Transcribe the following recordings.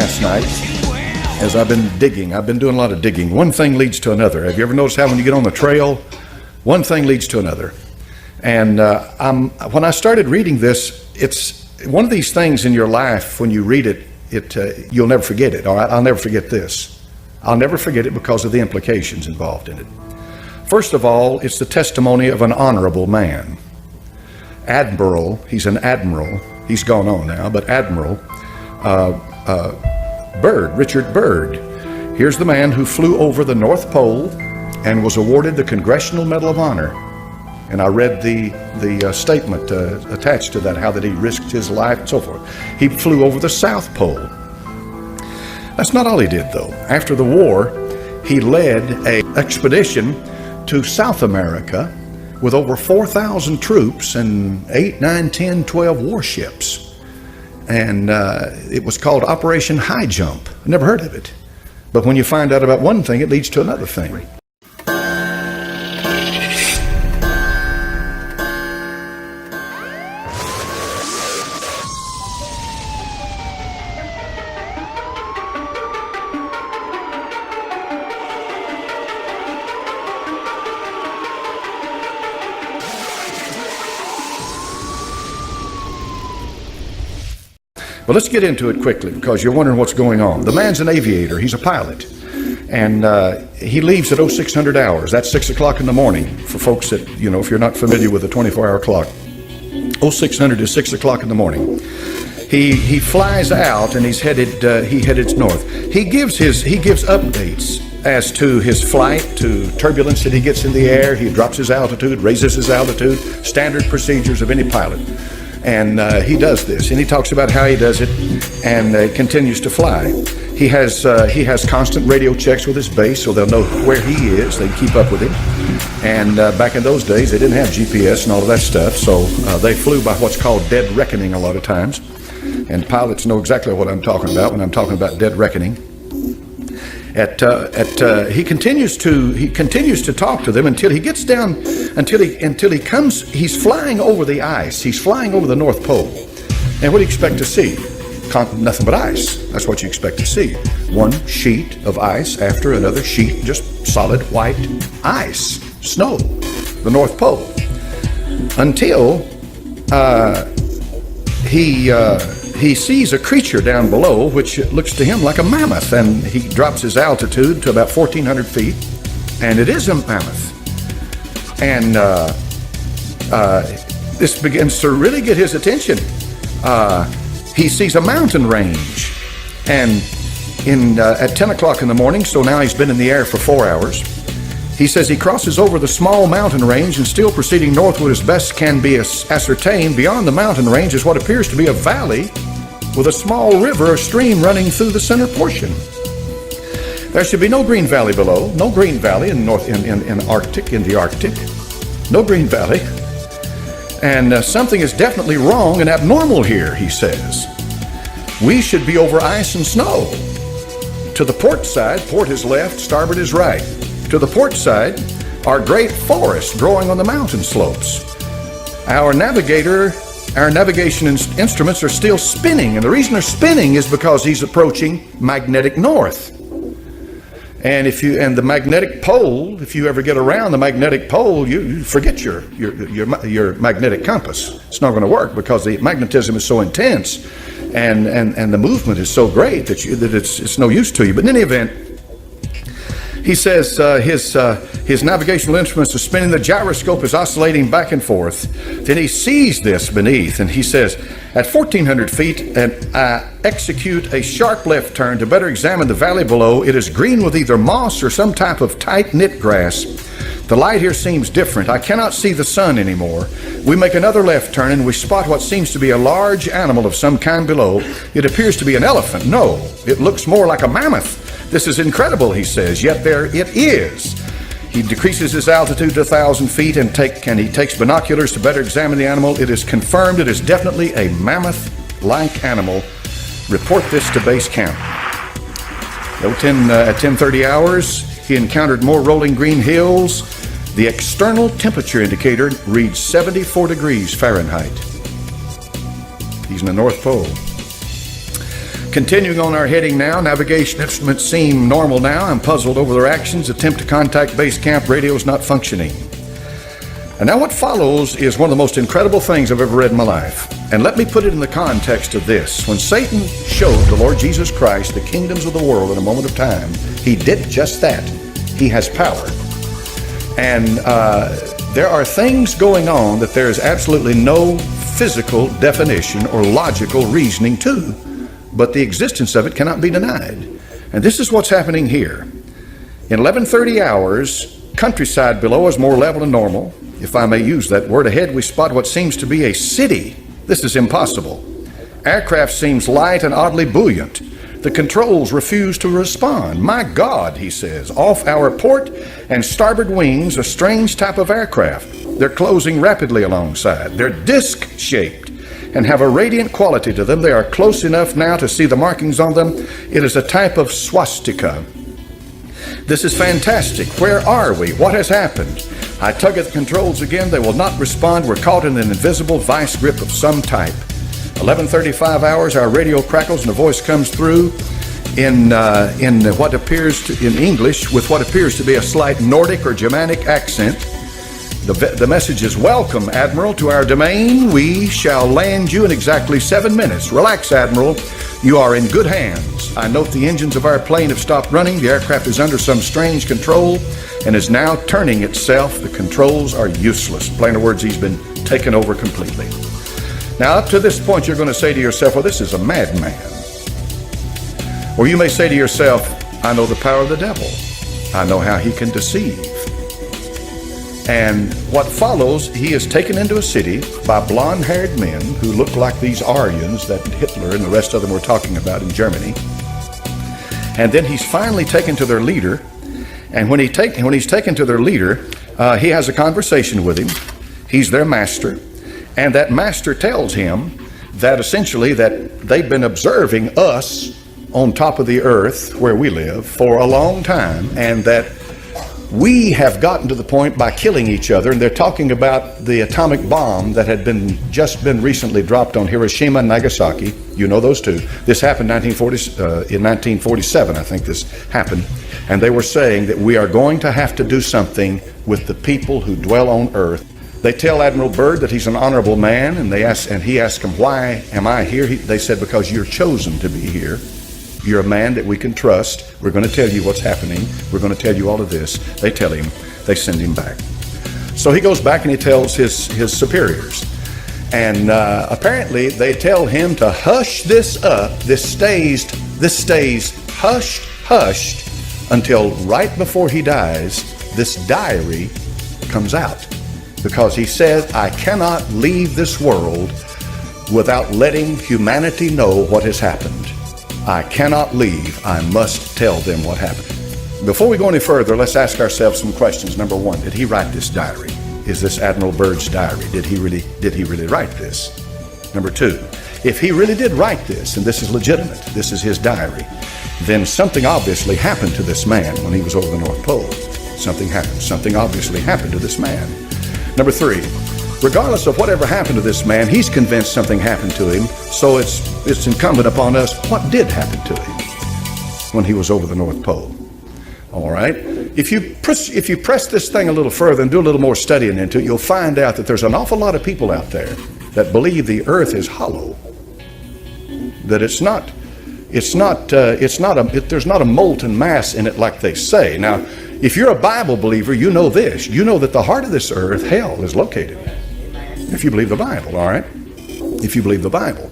last night as I've been digging. I've been doing a lot of digging. One thing leads to another. Have you ever noticed how when you get on the trail, one thing leads to another? And when I started reading this, it's one of these things in your life, when you read it, you'll never forget it. All right, I'll never forget this. I'll never forget it because of the implications involved in it. First of all, it's the testimony of an honorable man. Admiral, he's an admiral. He's gone on now, but Admiral Byrd, Richard Byrd. Here's the man who flew over the North Pole and was awarded the Congressional Medal of Honor. And I read the statement attached to that, how that he risked his life and so forth. He flew over the South Pole. That's not all he did, though. After the war, he led an expedition to South America with over 4,000 troops and 8, 9, 10, 12 warships. And it was called Operation High Jump. I never heard of it. But when you find out about one thing, it leads to another thing. Well, let's get into it quickly because you're wondering what's going on. The man's an aviator. He's a pilot. And he leaves at 0600 hours. That's 6 o'clock in the morning for folks that, you know, if you're not familiar with the 24-hour clock. 0600 is 6 o'clock in the morning. He flies out and he headed north. He gives updates as to his flight, to turbulence that he gets in the air. He drops his altitude, raises his altitude, standard procedures of any pilot. And he does this, and he talks about how he does it, and continues to fly. He has constant radio checks with his base, so they'll know where he is. They can keep up with him. And back in those days, they didn't have GPS and all of that stuff, so they flew by what's called dead reckoning a lot of times. And pilots know exactly what I'm talking about when I'm talking about dead reckoning. He continues to talk to them until he gets down, until he comes. He's flying over the ice. He's flying over the North Pole. And what do you expect to see? Nothing but ice. That's what you expect to see. One sheet of ice after another sheet, just solid white ice, snow, the North Pole. Until he sees a creature down below, which looks to him like a mammoth, and he drops his altitude to about 1,400 feet, and it is a mammoth. And this begins to really get his attention. He sees a mountain range, and at 10 o'clock in the morning, so now he's been in the air for 4 hours, he says he crosses over the small mountain range, and still proceeding northward as best can be ascertained, beyond the mountain range is what appears to be a valley with a small river or stream running through the center portion. There should be no green valley below, no green valley in the Arctic, no green valley. And something is definitely wrong and abnormal here, he says. We should be over ice and snow. To the port side, port is left, starboard is right. To the port side are great forests growing on the mountain slopes. Our navigation instruments are still spinning, and the reason they're spinning is because he's approaching magnetic north. And the magnetic pole, if you ever get around the magnetic pole, you forget your magnetic compass. It's not going to work because the magnetism is so intense, and the movement is so great that it's no use to you. But in any event, he says his navigational instruments are spinning, the gyroscope is oscillating back and forth. Then he sees this beneath, and he says, at 1,400 feet, and I execute a sharp left turn to better examine the valley below. It is green with either moss or some type of tight-knit grass. The light here seems different. I cannot see the sun anymore. We make another left turn, and we spot what seems to be a large animal of some kind below. It appears to be an elephant. No, it looks more like a mammoth. This is incredible, he says, yet there it is. He decreases his altitude to 1,000 feet and he takes binoculars to better examine the animal. It is confirmed it is definitely a mammoth-like animal. Report this to base camp. At 10:30 hours, he encountered more rolling green hills. The external temperature indicator reads 74 degrees Fahrenheit. He's in the North Pole. Continuing on our heading now, navigation instruments seem normal now. I'm puzzled over their actions. Attempt to contact base camp, radio is not functioning. And now what follows is one of the most incredible things I've ever read in my life. And let me put it in the context of this. When Satan showed the Lord Jesus Christ the kingdoms of the world in a moment of time, he did just that. He has power. And there are things going on that there is absolutely no physical definition or logical reasoning to, but the existence of it cannot be denied. And this is what's happening here. In 11:30 hours, countryside below is more level and normal. If I may use that word, ahead we spot what seems to be a city. This is impossible. Aircraft seems light and oddly buoyant. The controls refuse to respond. My God, he says, off our port and starboard wings, a strange type of aircraft. They're closing rapidly alongside. They're disc-shaped and have a radiant quality to them. They are close enough now to see the markings on them. It is a type of swastika. This is fantastic. Where are we? What has happened? I tug at the controls again. They will not respond. We're caught in an invisible vice grip of some type. 11:35 hours, our radio crackles and a voice comes through in what appears to, in English, with what appears to be a slight Nordic or Germanic accent. The message is, "Welcome, Admiral, to our domain. We shall land you in exactly 7 minutes. Relax, Admiral. You are in good hands. I note the engines of our plane have stopped running. The aircraft is under some strange control and is now turning itself. The controls are useless." In plainer words, he's been taken over completely. Now, up to this point, you're going to say to yourself, well, this is a madman. Or you may say to yourself, I know the power of the devil. I know how he can deceive. And what follows, he is taken into a city by blonde-haired men who look like these Aryans that Hitler and the rest of them were talking about in Germany. And then he's finally taken to their leader. And when he's taken to their leader, he has a conversation with him. He's their master. And that master tells him that essentially that they've been observing us on top of the earth where we live for a long time, and that we have gotten to the point by killing each other. And they're talking about the atomic bomb that had just been recently dropped on Hiroshima and Nagasaki. You know those two. This happened in 1947, I think this happened. And they were saying that we are going to have to do something with the people who dwell on earth. They tell Admiral Byrd that he's an honorable man, and he asks him, why am I here? They said, because you're chosen to be here. You're a man that we can trust. We're going to tell you what's happening. We're going to tell you all of this. They tell him. They send him back. So he goes back and he tells his superiors. And apparently they tell him to hush this up. This stays hushed until right before he dies, this diary comes out. Because he says, I cannot leave this world without letting humanity know what has happened. I cannot leave. I must tell them what happened. Before we go any further, let's ask ourselves some questions. Number one, did he write this diary? Is this Admiral Byrd's diary? Did he really write this? Number two, if he really did write this, and this is legitimate, this is his diary, then something obviously happened to this man when he was over the North Pole. Something happened. Something obviously happened to this man. Number three, regardless of whatever happened to this man, he's convinced something happened to him, so it's incumbent upon us, what did happen to him when he was over the North Pole? All right? If you press this thing a little further and do a little more studying into it, you'll find out that there's an awful lot of people out there that believe the earth is hollow, that there's not a molten mass in it like they say. Now, if you're a Bible believer, you know this. You know that the heart of this earth, hell, is located. If you believe the Bible, all right? If you believe the Bible.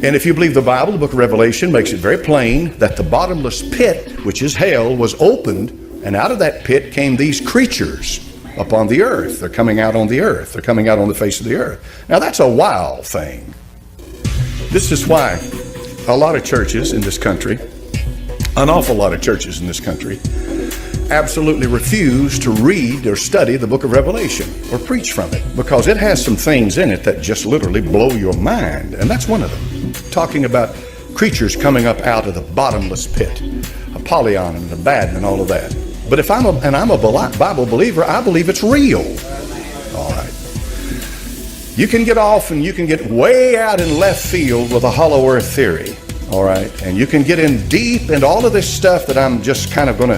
And if you believe the Bible, the book of Revelation makes it very plain that the bottomless pit, which is hell, was opened, and out of that pit came these creatures upon the earth. They're coming out on the earth. They're coming out on the face of the earth. Now, that's a wild thing. This is why a lot of churches in this country, an awful lot of churches in this country, absolutely refuse to read or study the book of Revelation or preach from it, because it has some things in it that just literally blow your mind. And that's one of them, talking about creatures coming up out of the bottomless pit, Apollyon and Abaddon and all of that. But if I'm a Bible believer, I believe it's real. All right. You can get off and you can get way out in left field with a hollow earth theory. All right, and you can get in deep into all of this stuff that I'm just going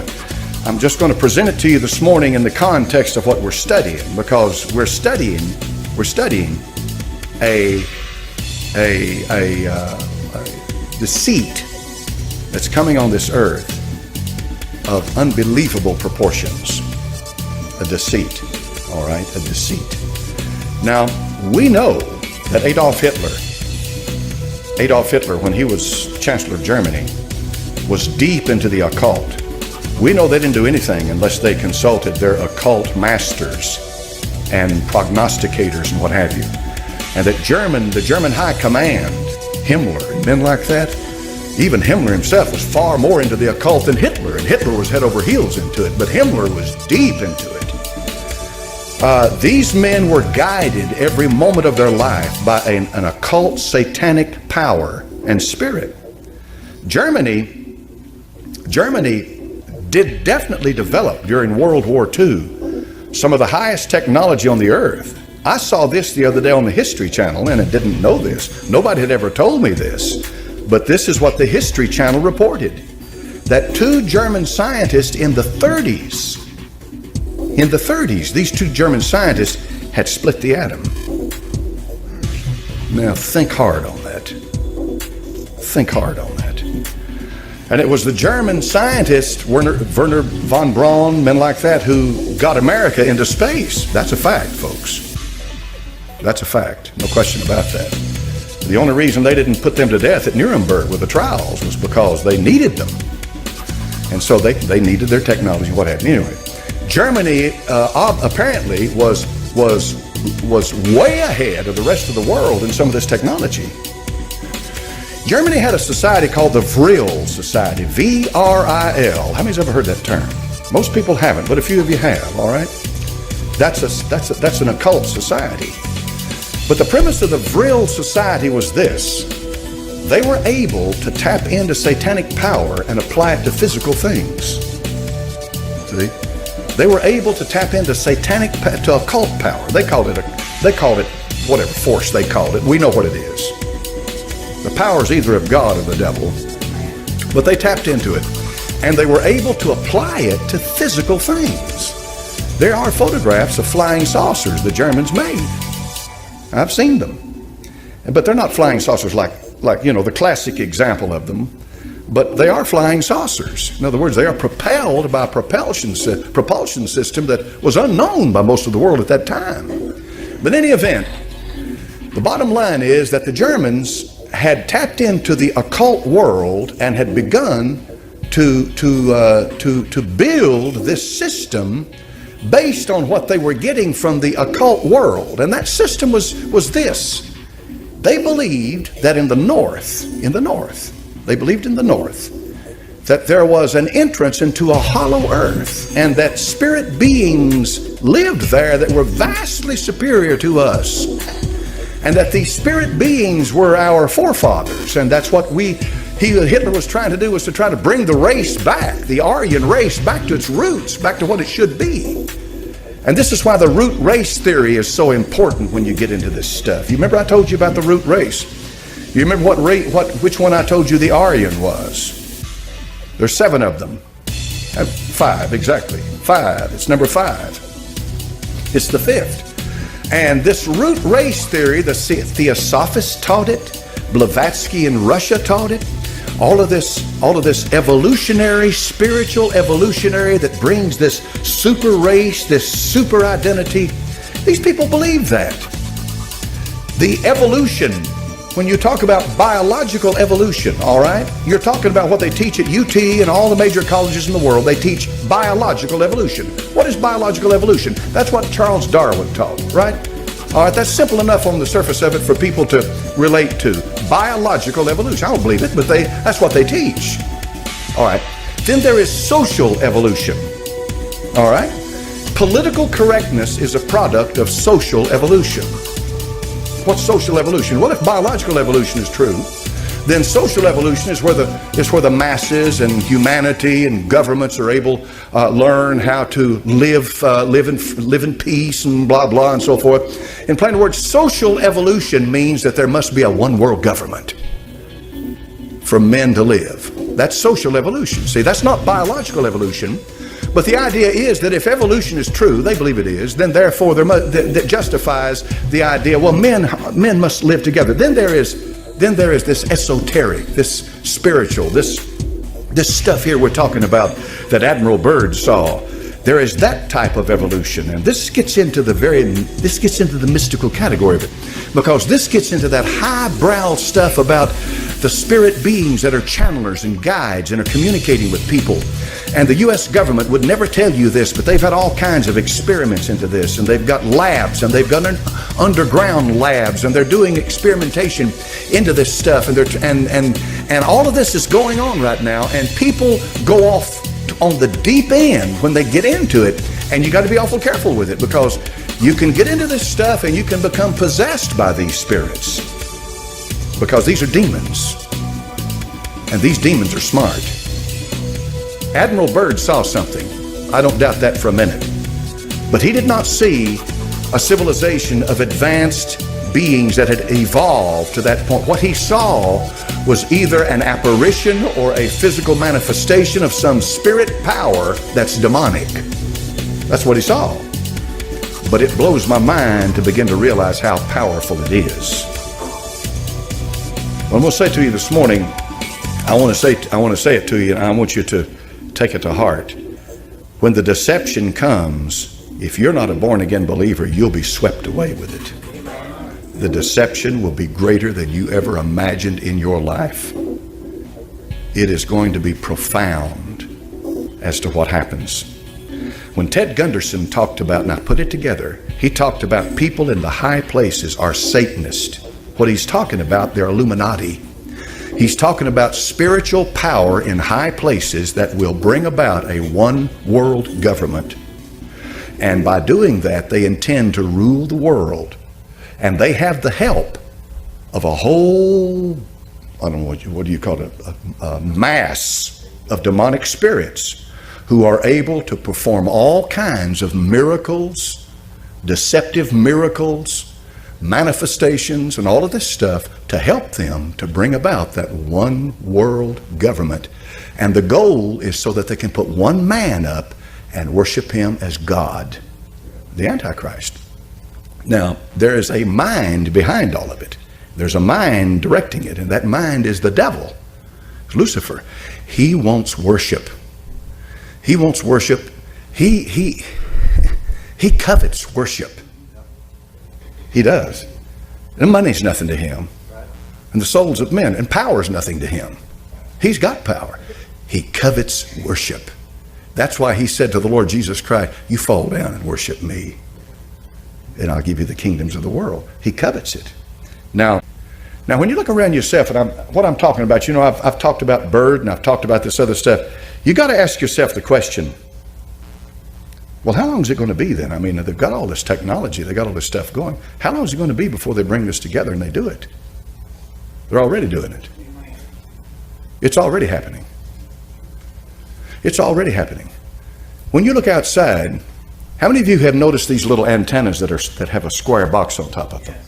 to present it to you this morning in the context of what we're studying, because we're studying a deceit that's coming on this earth of unbelievable proportions. A deceit, all right, a deceit. Now, we know that Adolf Hitler, when he was Chancellor of Germany, was deep into the occult. We know they didn't do anything unless they consulted their occult masters and prognosticators and what have you. And that the German high command, Himmler and men like that, even Himmler himself was far more into the occult than Hitler, and Hitler was head over heels into it, but Himmler was deep into it. These men were guided every moment of their life by an occult satanic power and spirit. Germany did definitely develop during World War II some of the highest technology on the earth. I saw this the other day on the History Channel, and I didn't know this. Nobody had ever told me this, but this is what the History Channel reported, that two German scientists in the 30s, these two German scientists had split the atom. Now think hard on that. Think hard on that. And it was the German scientists, Werner von Braun, men like that, who got America into space. That's a fact, folks. That's a fact. No question about that. The only reason they didn't put them to death at Nuremberg with the trials was because they needed them. And so they needed their technology, what have you. Anyway, Germany apparently was way ahead of the rest of the world in some of this technology. Germany had a society called the Vril Society, V-R-I-L. How many's ever heard that term? Most people haven't, but a few of you have, all right? That's an occult society. But the premise of the Vril Society was this: they were able to tap into satanic power and apply it to physical things. See? They were able to tap into to occult power. They called it whatever force they called it. We know what it is. The power is either of God or the devil, but they tapped into it, and they were able to apply it to physical things. There are photographs of flying saucers the Germans made. I've seen them, but they're not flying saucers like the classic example of them, but they are flying saucers. In other words, they are propelled by a propulsion system that was unknown by most of the world at that time. But in any event, the bottom line is that the Germans had tapped into the occult world and had begun to build this system based on what they were getting from the occult world. And that system was this: they believed that in the north, that there was an entrance into a hollow earth, and that spirit beings lived there that were vastly superior to us. And that these spirit beings were our forefathers, and that's what Hitler was trying to do, was to try to bring the race back, the Aryan race, back to its roots, back to what it should be. And this is why the root race theory is so important when you get into this stuff. You remember I told you about the root race? You remember which one I told you the Aryan was? There's 7 of them. 5, exactly. 5. It's number 5. It's the 5th. And this root race theory, the Theosophists taught it, Blavatsky in Russia taught it, all of this evolutionary, spiritual evolutionary that brings this super race, this super identity. These people believe that. The evolution, when you talk about biological evolution, all right, you're talking about what they teach at UT and all the major colleges in the world. They teach biological evolution. What is biological evolution? That's what Charles Darwin taught, right? All right, that's simple enough on the surface of it for people to relate to. Biological evolution. I don't believe it, but that's what they teach. All right. Then there is social evolution. All right. Political correctness is a product of social evolution. What's social evolution? Well, if biological evolution is true, then social evolution is where the masses and humanity and governments are able learn how to live in peace and blah blah and so forth. In plain words, social evolution means that there must be a one world government. for men to live. That's social evolution. See, that's not biological evolution. But the idea is that if evolution is true, they believe it is, then therefore that justifies the idea, well, men must live together. Then there is this esoteric, this spiritual, this stuff here we're talking about that Admiral Byrd saw. There is that type of evolution, and this gets into the mystical category of it, because this gets into that highbrow stuff about the spirit beings that are channelers and guides and are communicating with people. And the U.S. government would never tell you this, but they've had all kinds of experiments into this, and they've got labs, and they've got underground labs, and they're doing experimentation into this stuff, and all of this is going on right now, and people go off on the deep end when they get into it, and you got to be awful careful with it, because you can get into this stuff and you can become possessed by these spirits, because these are demons, and these demons are smart. Admiral Byrd saw something. I don't doubt that for a minute. But he did not see a civilization of advanced beings that had evolved to that point. What he saw was either an apparition or a physical manifestation of some spirit power that's demonic. That's what he saw. But it blows my mind to begin to realize how powerful it is. What I'm going to say to you this morning, I want to say it to you, and I want you to take it to heart. When the deception comes, if you're not a born-again believer, you'll be swept away with it. The deception will be greater than you ever imagined in your life. It is going to be profound as to what happens. When Ted Gunderson talked about, now put it together, he talked about people in the high places are Satanists. What he's talking about, they're Illuminati. He's talking about spiritual power in high places that will bring about a one world government. And by doing that, they intend to rule the world. And they have the help of a whole, I don't know, what do you call it, a mass of demonic spirits who are able to perform all kinds of miracles, deceptive miracles, manifestations, and all of this stuff to help them to bring about that one world government. And the goal is so that they can put one man up and worship him as God, the Antichrist. Now, there is a mind behind all of it. There's a mind directing it, and that mind is the devil, Lucifer. He wants worship. He wants worship. He covets worship. He does. And money's nothing to him. And the souls of men, and power's nothing to him. He's got power. He covets worship. That's why he said to the Lord Jesus Christ, you fall down and worship me, and I'll give you the kingdoms of the world. He covets it. Now when you look around yourself, and what I'm talking about, I've talked about Byrd, and I've talked about this other stuff. You got to ask yourself the question, well, how long is it going to be then? I mean, they've got all this technology, they've got all this stuff going. How long is it going to be before they bring this together and they do it? They're already doing it. It's already happening. It's already happening. When you look outside, how many of you have noticed these little antennas that have a square box on top of them?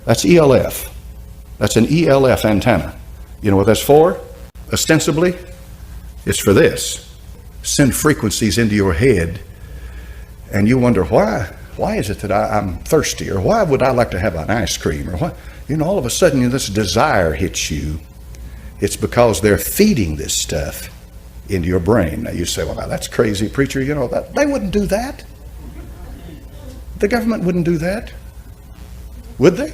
That's ELF. That's an ELF antenna. You know what that's for? Ostensibly, it's for this. Send frequencies into your head, and you wonder, why is it that I'm thirsty, or why would I like to have an ice cream, or what? All of a sudden this desire hits you. It's because they're feeding this stuff into your brain. Now you say, well, now that's crazy, preacher. They wouldn't do that. The government wouldn't do that, would they?